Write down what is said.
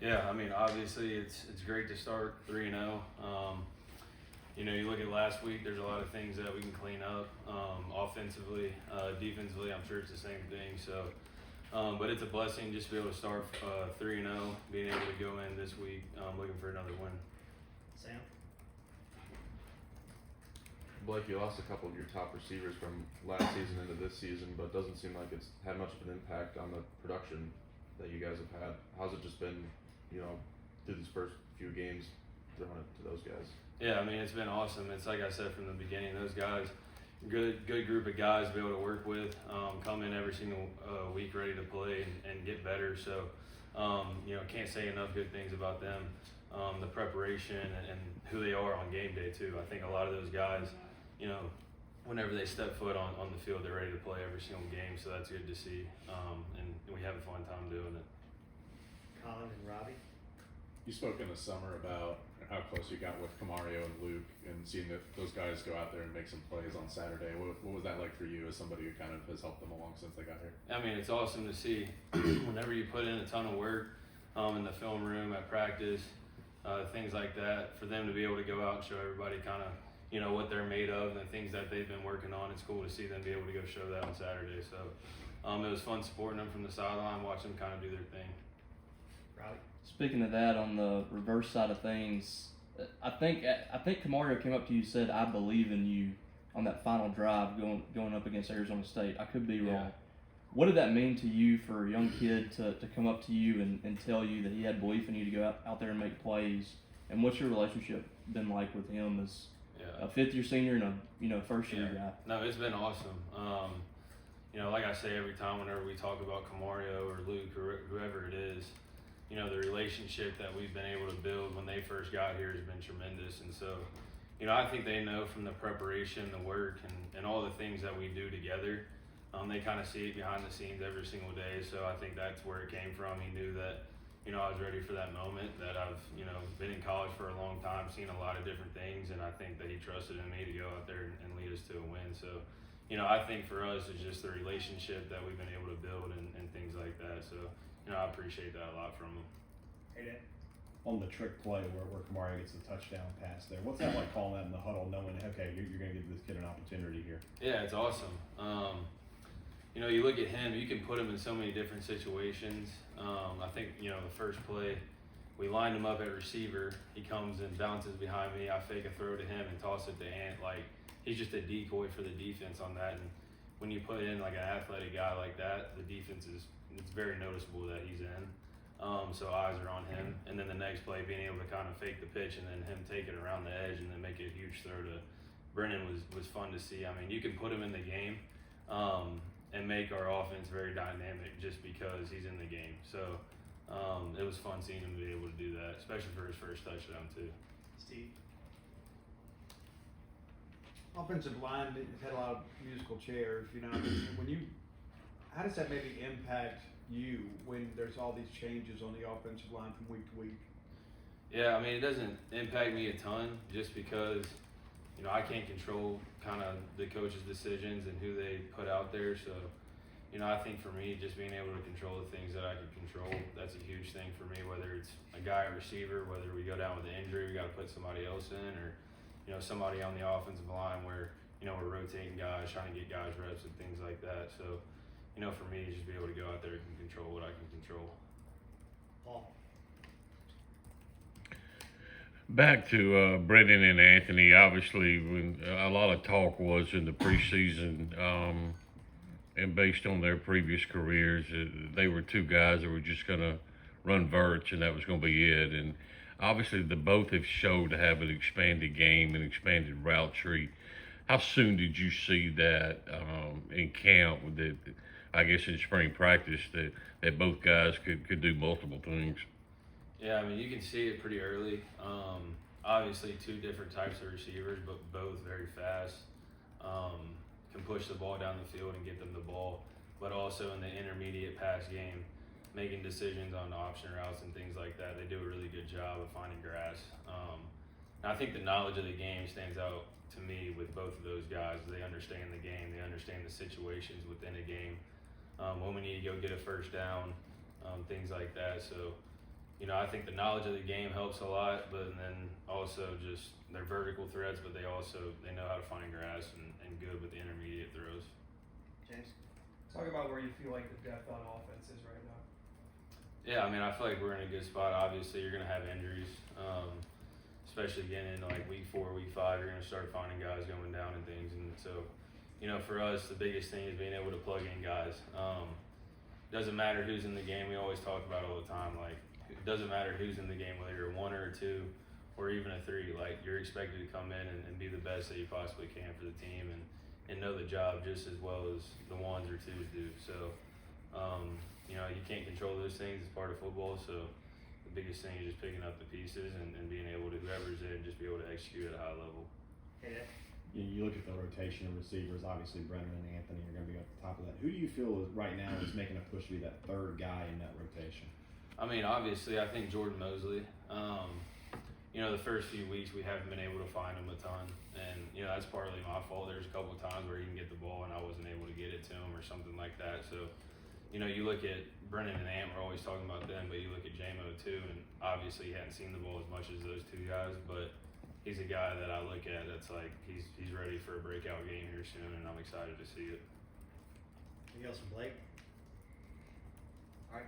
Yeah, I mean, obviously it's great to start 3-0. You look at last week. There's a lot of things that we can clean up offensively, defensively. I'm sure it's the same thing. So, but it's a blessing just to be able to start 3-0, being able to go in this week looking for another win. Sam? Blake, you lost a couple of your top receivers from last season into this season, but it doesn't seem like it's had much of an impact on the production that you guys have had. How's it just been, through these first few games, throwing it to those guys? Yeah, I mean, it's been awesome. It's like I said from the beginning, those guys, good group of guys to be able to work with, come in every single week ready to play and get better. So, can't say enough good things about them. The preparation and who they are on game day too. I think a lot of those guys, whenever they step foot on the field, they're ready to play every single game. So that's good to see, and we have a fun time doing it. Colin and Robbie? You spoke in the summer about how close you got with Camario and Luke, and seeing that those guys go out there and make some plays on Saturday. What was that like for you as somebody who kind of has helped them along since they got here? I mean, it's awesome to see. Whenever you put in a ton of work in the film room, at practice, things like that, for them to be able to go out and show everybody kind of, what they're made of and the things that they've been working on. It's cool to see them be able to go show that on Saturday. So it was fun supporting them from the sideline, watching them kind of do their thing. Robbie? Speaking of that, on the reverse side of things, I think Camario came up to you and said, "I believe in you," on that final drive going up against Arizona State. I could be wrong. Yeah. What did that mean to you for a young kid to come up to you and tell you that he had belief in you to go out there and make plays? And what's your relationship been like with him as a fifth-year senior and a first-year guy? No, it's been awesome. Like I say every time whenever we talk about Camario or Luke or whoever it is, the relationship that we've been able to build when they first got here has been tremendous. And so, I think they know from the preparation, the work, and all the things that we do together. They kind of see it behind the scenes every single day. So I think that's where it came from. He knew that, I was ready for that moment, that I've, been in college for a long time, seen a lot of different things, and I think that he trusted in me to go out there and lead us to a win. So, I think for us, it's just the relationship that we've been able to build and things like that. So, I appreciate that a lot from him. Hey, Dan? On the trick play where Camario gets the touchdown pass there, what's that like calling that in the huddle, knowing, okay, you're going to give this kid an opportunity here? Yeah, it's awesome. You look at him, you can put him in so many different situations. I think, the first play, we lined him up at receiver. He comes and bounces behind me. I fake a throw to him and toss it to Ant. Like, he's just a decoy for the defense on that. And when you put in like an athletic guy like that, the defense it's very noticeable that he's in. So eyes are on him. And then the next play, being able to kind of fake the pitch and then him take it around the edge and then make a huge throw to Brennan was fun to see. I mean, you can put him in the game and make our offense very dynamic just because he's in the game. So it was fun seeing him be able to do that, especially for his first touchdown too. Steve? Offensive line has had a lot of musical chairs, how does that maybe impact you when there's all these changes on the offensive line from week to week? Yeah, I mean, it doesn't impact me a ton just because, I can't control kind of the coach's decisions and who they put out there. So, I think for me, just being able to control the things that I can control, that's a huge thing for me, whether it's a guy at receiver, whether we go down with an injury, we got to put somebody else in, or, somebody on the offensive line where, we're rotating guys, trying to get guys reps and things like that. So, for me, just be able to go out there and control what I can control. Paul? Back to Brendan and Anthony. Obviously, when a lot of talk was in the preseason, and based on their previous careers, they were two guys that were just going to run verts, and that was going to be it. And obviously, the both have showed to have an expanded game and expanded route tree. How soon did you see that in camp? That I guess in spring practice that both guys could do multiple things. Yeah, I mean, you can see it pretty early. Obviously, two different types of receivers, but both very fast. Can push the ball down the field and get them the ball, but also in the intermediate pass game, making decisions on option routes and things like that. They do a really good job of finding grass. And I think the knowledge of the game stands out to me with both of those guys. They understand the game. They understand the situations within a game. When we need to go get a first down, things like that. So, I think the knowledge of the game helps a lot, but then also just they're vertical threats, but they know how to find grass and good with the intermediate throws. James. Talk about where you feel like the depth on offense is right now. Yeah, I mean, I feel like we're in a good spot. Obviously, you're gonna have injuries, especially getting into like week 4, week 5. You're gonna start finding guys going down and things, and so, for us, the biggest thing is being able to plug in guys. Doesn't matter who's in the game. We always talk about it all the time. Like, it doesn't matter who's in the game, whether you're a 1 or a 2 or even a 3. Like, you're expected to come in and be the best that you possibly can for the team and know the job just as well as the 1s or 2s do. So, you can't control those things. It's part of football. So the biggest thing is just picking up the pieces and being able to, whoever's in, just be able to execute at a high level. Hit it. You look at the rotation of receivers, obviously Brennan and Anthony are going to be at the top of that. Who do you feel right now is making a push to be that third guy in that rotation? I mean, obviously, I think Jordan Mosley. The first few weeks we haven't been able to find him a ton, and that's partly my fault. There's a couple of times where he can get the ball and I wasn't able to get it to him or something like that. So, you look at Brennan and Ant, we're always talking about them, but you look at J-Mo too, and obviously he hadn't seen the ball as much as those 2 guys, but he's a guy that I look at that's like he's ready for a breakout game here soon, and I'm excited to see it. Anything else from Blake? All right.